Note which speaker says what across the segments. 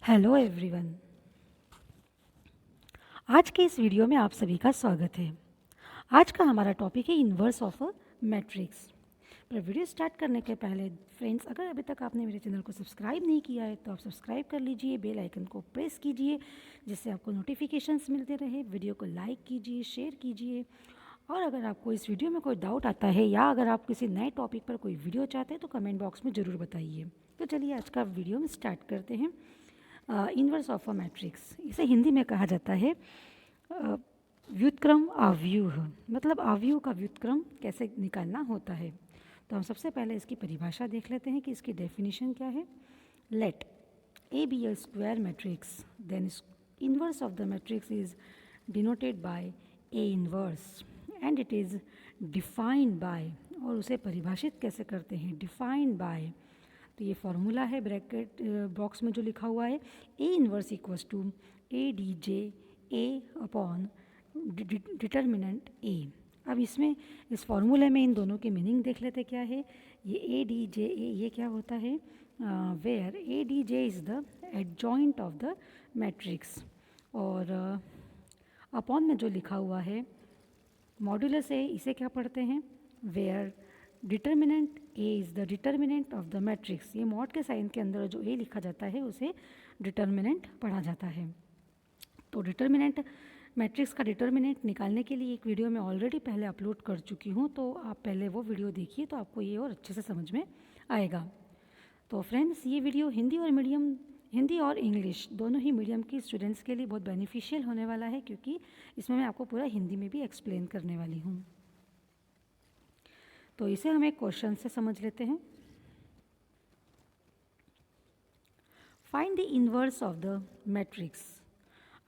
Speaker 1: Hello everyone. आज के इस वीडियो में आप सभी का स्वागत है। आज का हमारा टॉपिक है इन्वर्स ऑफ अ मैट्रिक्स। पर वीडियो स्टार्ट करने के पहले फ्रेंड्स, अगर अभी तक आपने मेरे चैनल को सब्सक्राइब नहीं किया है तो आप सब्सक्राइब कर लीजिए, बेल आइकन को प्रेस कीजिए जिससे आपको नोटिफिकेशंस मिलते रहे। वीडियो को लाइक कीजिए, शेयर कीजिए, और अगर आपको इस वीडियो में कोई डाउट आता है या अगर आप किसी नए टॉपिक पर कोई वीडियो चाहते हैं तो कमेंट बॉक्स में ज़रूर बताइए। तो चलिए आज का वीडियो में स्टार्ट करते हैं। इन्वर्स ऑफ अ मैट्रिक्स, इसे हिंदी में कहा जाता है व्युत्क्रम आव्यूह, मतलब आव्यूह का व्युत्क्रम कैसे निकालना होता है। तो हम सबसे पहले इसकी परिभाषा देख लेते हैं कि इसकी डेफिनेशन क्या है। Let A be a square matrix, then inverse of the matrix is denoted by A inverse and it is defined by, और उसे परिभाषित कैसे करते हैं, डिफाइंड बाय। तो ये फॉर्मूला है ब्रैकेट बॉक्स में जो लिखा हुआ है, A inverse equals to A D J A upon determinant A. अब इसमें इस फॉर्मूले में इन दोनों की मीनिंग देख लेते क्या है। ये ए डी जे ए ये क्या होता है, where A D J is the adjoint of the matrix, और अपॉन में जो लिखा हुआ है मॉड्यूलस ए, इसे क्या पढ़ते हैं, where determinant A is the determinant of the matrix. ये मॉड के साइन के अंदर जो ए लिखा जाता है उसे डिटर्मिनेंट पढ़ा जाता है। तो डिटर्मिनेंट, मैट्रिक्स का डिटर्मिनेंट निकालने के लिए एक वीडियो मैं ऑलरेडी पहले अपलोड कर चुकी हूँ, तो आप पहले वो वीडियो देखिए तो आपको ये और अच्छे से समझ में आएगा। तो फ्रेंड्स, ये वीडियो हिंदी और इंग्लिश दोनों ही मीडियम की स्टूडेंट्स के लिए बहुत बेनिफिशियल होने वाला है, क्योंकि इसमें मैं आपको पूरा हिंदी में भी एक्सप्लेन करने वाली हूँ। तो इसे हम एक क्वेश्चन से समझ लेते हैं। Find the inverse of the matrix.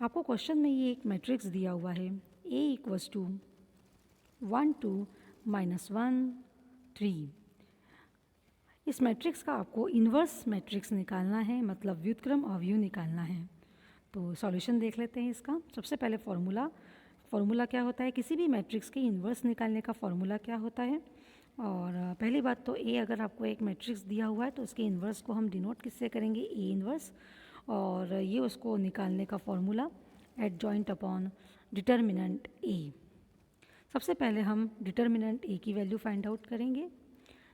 Speaker 1: आपको क्वेश्चन में ये एक मैट्रिक्स दिया हुआ है, ए इक्वल्स टू 1 2 -1 3। इस मैट्रिक्स का आपको इन्वर्स मैट्रिक्स निकालना है, मतलब व्युत्क्रम अवयव निकालना है। तो सॉल्यूशन देख लेते हैं इसका। सबसे पहले फॉर्मूला क्या होता है, किसी भी मैट्रिक्स के इन्वर्स निकालने का फॉर्मूला क्या होता है। और पहली बात तो ए, अगर आपको एक मैट्रिक्स दिया हुआ है तो उसके इन्वर्स को हम डिनोट किससे करेंगे, ए इन्वर्स, और ये उसको निकालने का फॉर्मूला एडजॉइंट अपॉन डिटर्मिनेंट ए। सबसे पहले हम डिटर्मिनेंट ए की वैल्यू फाइंड आउट करेंगे।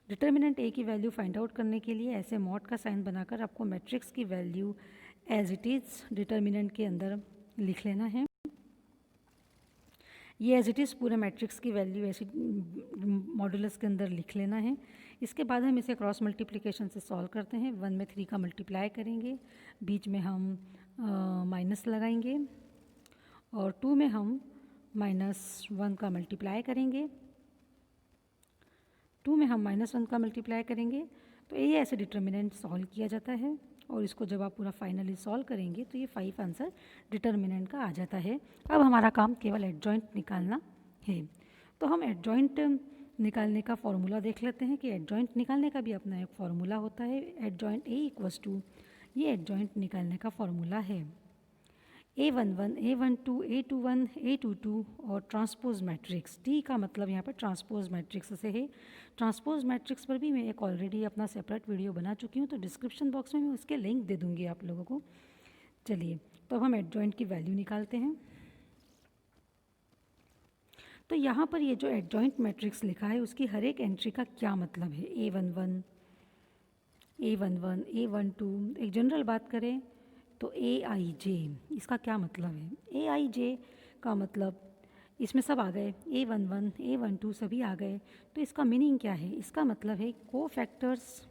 Speaker 1: डिटर्मिनेंट ए की वैल्यू फाइंड आउट करने के लिए ऐसे मॉड का साइन बनाकर आपको मैट्रिक्स की value as it is determinant के अंदर लिख लेना है। ये एज इट इज़ पूरे मैट्रिक्स की वैल्यू ऐसे मॉडुलस के अंदर लिख लेना है। इसके बाद हम इसे क्रॉस मल्टीप्लिकेशन से सॉल्व करते हैं। 1 में 3 का मल्टीप्लाई करेंगे, बीच में हम माइनस लगाएंगे, और 2 में हम -1 का मल्टीप्लाई करेंगे, 2 में हम -1 का मल्टीप्लाई करेंगे। तो ये ऐसे डिटर्मिनेंट सॉल्व किया जाता है, और इसको जब आप पूरा फाइनली सॉल्व करेंगे तो ये 5 आंसर डिटर्मिनेंट का आ जाता है। अब हमारा काम केवल एडजॉइंट निकालना है। तो हम एडजॉइंट निकालने का फॉर्मूला देख लेते हैं कि एडजॉइंट निकालने का भी अपना एक फॉर्मूला होता है। एडजॉइंट ए इक्वल्स टू, ये एडजॉइंट निकालने का फॉर्मूला है A11 A12 A21 A22 और ट्रांसपोज मैट्रिक्स। टी का मतलब यहाँ पर ट्रांसपोज मैट्रिक्स से है। ट्रांसपोज मैट्रिक्स पर भी मैं एक ऑलरेडी अपना सेपरेट वीडियो बना चुकी हूँ, तो डिस्क्रिप्शन बॉक्स में मैं उसके लिंक दे दूँगी आप लोगों को। चलिए, तो अब हम एडजॉइंट की वैल्यू निकालते हैं। तो यहाँ पर ये जो एडजॉइंट मैट्रिक्स लिखा है उसकी हर एक एंट्री का क्या मतलब है। A11 A11 A12, एक जनरल बात करें तो AIJ, इसका क्या मतलब है। AIJ का मतलब इसमें सब आ गए, A11 A12 सभी आ गए। तो इसका मीनिंग क्या है, इसका मतलब है को factors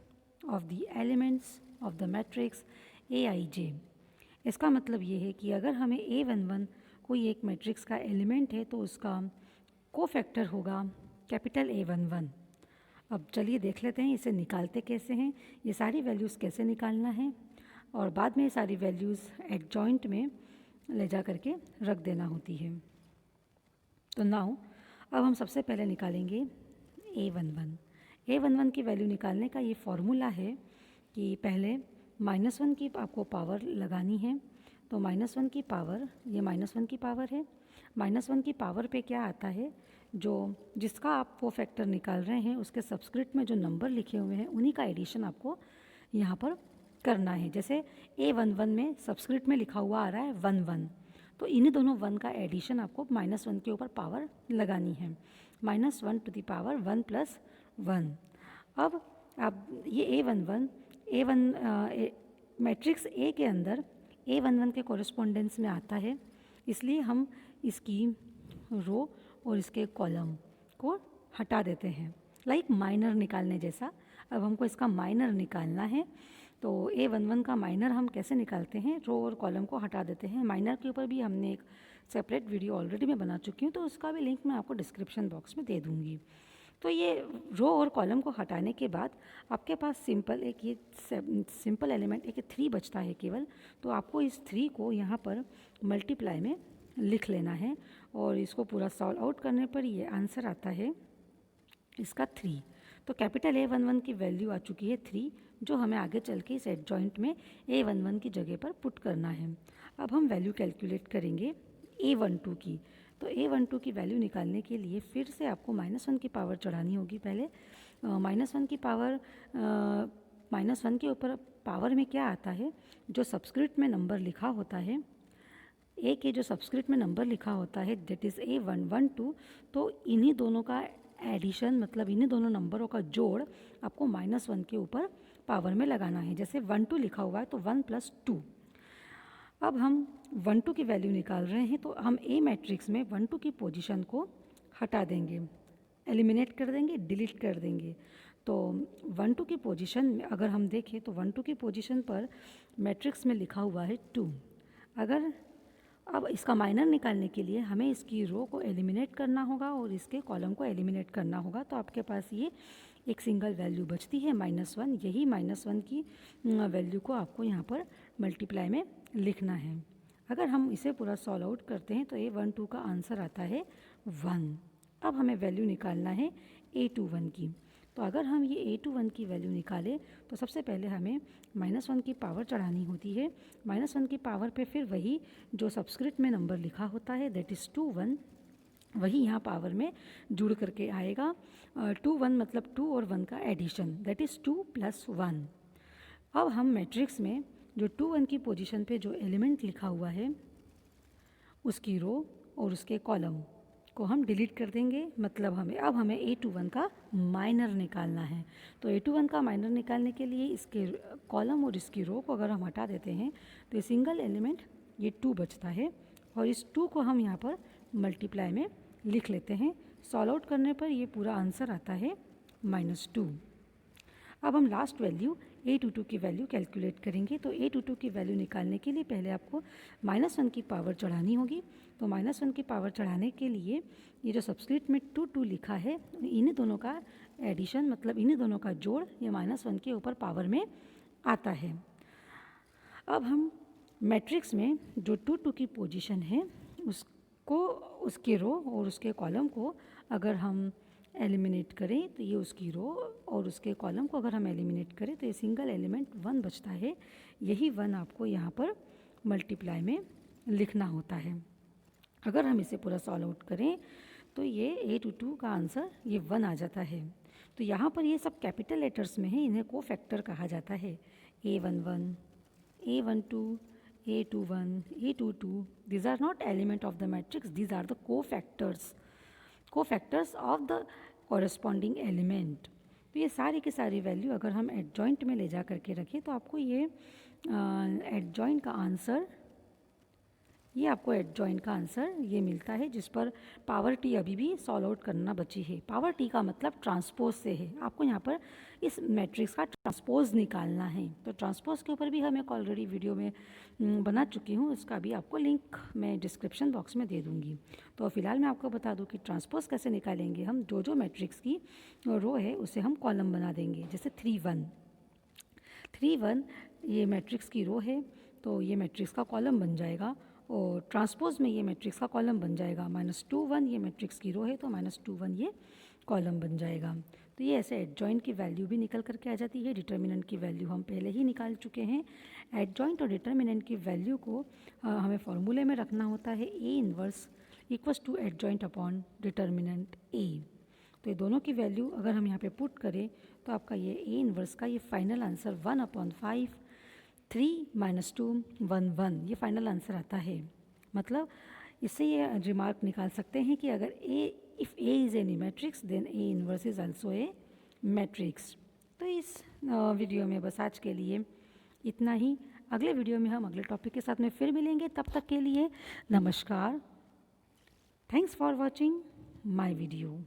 Speaker 1: of the elements of the matrix AIJ। इसका मतलब ये है कि अगर हमें A11 कोई एक मैट्रिक्स का एलिमेंट है तो उसका को फैक्टर होगा कैपिटल A11। अब चलिए देख लेते हैं इसे निकालते कैसे हैं, ये सारी वैल्यूज़ कैसे निकालना है, और बाद में ये सारी वैल्यूज़ एडजॉइंट में ले जा करके रख देना होती है। तो नाउ अब हम सबसे पहले निकालेंगे A11। A11 की वैल्यू निकालने का ये फॉर्मूला है कि पहले -1 की आपको पावर लगानी है। तो -1 की पावर, ये -1 की पावर है। -1 की पावर पे क्या आता है, जो जिसका आप वो फैक्टर निकाल रहे हैं उसके सबस्क्रिप्ट में जो नंबर लिखे हुए हैं उन्हीं का एडिशन आपको यहाँ पर करना है। जैसे A11 में सबस्क्रिप्ट में लिखा हुआ आ रहा है 1 1, तो इन्हीं दोनों 1 का एडिशन आपको -1 के ऊपर पावर लगानी है, -1 टू द पावर 1 + 1। अब आप ये A11 मैट्रिक्स ए के अंदर A11 के कॉरेस्पॉन्डेंस में आता है, इसलिए हम इसकी रो और इसके कॉलम को हटा देते हैं, लाइक माइनर निकालने जैसा। अब हमको इसका माइनर निकालना है, तो A11 का माइनर हम कैसे निकालते हैं, रो और कॉलम को हटा देते हैं। माइनर के ऊपर भी हमने एक सेपरेट वीडियो ऑलरेडी मैं बना चुकी हूँ, तो उसका भी लिंक मैं आपको डिस्क्रिप्शन बॉक्स में दे दूँगी। तो ये रो और कॉलम को हटाने के बाद आपके पास सिंपल एक ये सिंपल एलिमेंट एक 3 बचता है केवल, तो आपको इस 3 को यहाँ पर मल्टीप्लाई में लिख लेना है, और इसको पूरा सॉल्व आउट करने पर ये आंसर आता है इसका 3। तो कैपिटल A11 की वैल्यू आ चुकी है 3, जो हमें आगे चल के इस एडजॉइंट में A11 की जगह पर पुट करना है। अब हम वैल्यू कैलकुलेट करेंगे A12 की। तो A12 की वैल्यू निकालने के लिए फिर से आपको -1 की पावर चढ़ानी होगी। पहले -1 की पावर, -1 के ऊपर पावर में क्या आता है, जो सबस्क्रिप्ट में नंबर लिखा होता है, ए के जो सबस्क्रिप्ट में नंबर लिखा होता है दैट इज़ A112, तो इन्हीं दोनों का एडिशन, मतलब इन्हीं दोनों नंबरों का जोड़ आपको -1 के ऊपर पावर में लगाना है। जैसे 12 लिखा हुआ है तो 1 + 2। अब हम 12 की वैल्यू निकाल रहे हैं, तो हम ए मैट्रिक्स में 12 की पोजीशन को हटा देंगे, एलिमिनेट कर देंगे, डिलीट कर देंगे। तो 12 की पोजीशन में अगर हम देखें तो 12 की पोजीशन पर मैट्रिक्स में लिखा हुआ है 2। अगर अब इसका माइनर निकालने के लिए हमें इसकी रो को एलिमिनेट करना होगा और इसके कॉलम को एलिमिनेट करना होगा, तो आपके पास ये एक सिंगल वैल्यू बचती है -1। यही -1 की वैल्यू को आपको यहाँ पर मल्टीप्लाई में लिखना है। अगर हम इसे पूरा सॉल्व आउट करते हैं तो A12 का आंसर आता है 1। अब हमें वैल्यू निकालना है A21 की। तो अगर हम ये A21 की वैल्यू निकालें तो सबसे पहले हमें -1 की पावर चढ़ानी होती है। -1 की पावर पे फिर वही जो सबस्क्रिप्ट में नंबर लिखा होता है दैट इज़ 2 1, वही यहाँ पावर में जुड़ करके आएगा। 2 1 मतलब 2 और 1 का एडिशन दैट इज़ 2 + 1। अब हम मैट्रिक्स में जो 2 1 की पोजीशन पे जो एलिमेंट लिखा हुआ है उसकी रो और उसके कॉलम को हम डिलीट कर देंगे, मतलब हमें A21 का माइनर निकालना है। तो A21 का माइनर निकालने के लिए इसके कॉलम और इसकी रो को अगर हम हटा देते हैं तो ये सिंगल एलिमेंट ये 2 बचता है, और इस 2 को हम यहाँ पर मल्टीप्लाई में लिख लेते हैं। सॉल्व आउट करने पर ये पूरा आंसर आता है -2। अब हम लास्ट वैल्यू A22 की वैल्यू कैलकुलेट करेंगे। तो A22 की वैल्यू निकालने के लिए पहले आपको -1 की पावर चढ़ानी होगी। तो -1 की पावर चढ़ाने के लिए ये जो सबस्क्रिप्ट में 2 2 लिखा है, इन्हीं दोनों का एडिशन, मतलब इन्हीं दोनों का जोड़ ये -1 के ऊपर पावर में आता है। अब हम मैट्रिक्स में जो 2 2 की पोजीशन है उसको, उसके रो और उसके कॉलम को अगर हम एलिमिनेट करें तो ये उसकी रो और उसके कॉलम को अगर हम एलिमिनेट करें तो ये सिंगल एलिमेंट 1 बचता है। यही 1 आपको यहाँ पर मल्टीप्लाई में लिखना होता है। अगर हम इसे पूरा सॉल्व आउट करें तो ये A22 का आंसर ये 1 आ जाता है। तो यहाँ पर ये सब कैपिटल लेटर्स में है, इन्हें कोफैक्टर कहा जाता है। A11, A12, A21, A22, these are not element of the matrix, these are the cofactors of the corresponding element. तो ये सारी की सारी वैल्यू अगर हम एडजॉइंट में ले जा करके रखें तो आपको ये एडजॉइंट का आंसर, ये आपको एडजॉइंट का आंसर ये मिलता है, जिस पर पावर टी अभी भी सॉल्व आउट करना बची है। पावर टी का मतलब ट्रांसपोज से है, आपको यहाँ पर इस मैट्रिक्स का ट्रांसपोज निकालना है। तो ट्रांसपोज के ऊपर भी हम एक ऑलरेडी वीडियो में बना चुकी हूँ, उसका भी आपको लिंक मैं डिस्क्रिप्शन बॉक्स में दे दूँगी। तो फिलहाल मैं आपको बता दूँ कि ट्रांसपोज कैसे निकालेंगे। हम जो मैट्रिक्स की रो है उसे हम कॉलम बना देंगे। जैसे 3 1 3 1 ये मैट्रिक्स की रो है, तो ये मैट्रिक्स का कॉलम बन जाएगा, और ट्रांसपोज में ये मैट्रिक्स का कॉलम बन जाएगा। -2 1 ये मैट्रिक्स की रो है तो -2 1 ये कॉलम बन जाएगा। तो ये ऐसे एडजॉइंट की वैल्यू भी निकल करके आ जाती है। डिटर्मिनेंट की वैल्यू हम पहले ही निकाल चुके हैं। एडजॉइंट और डिटर्मिनेंट की वैल्यू को हमें फॉर्मूले में रखना होता है A inverse equals to adjoint upon determinant A। तो ये दोनों की वैल्यू अगर हम यहाँ पे पुट करें तो आपका ये A इनवर्स का ये फाइनल आंसर 1/5 3 - 2 1 1 ये फाइनल आंसर आता है। मतलब इससे ये रिमार्क निकाल सकते हैं कि अगर if A is any matrix then A inverse is also a matrix. तो इस वीडियो में बस आज के लिए इतना ही। अगले वीडियो में हम अगले टॉपिक के साथ में फिर मिलेंगे। तब तक के लिए नमस्कार। Thanks for watching my video.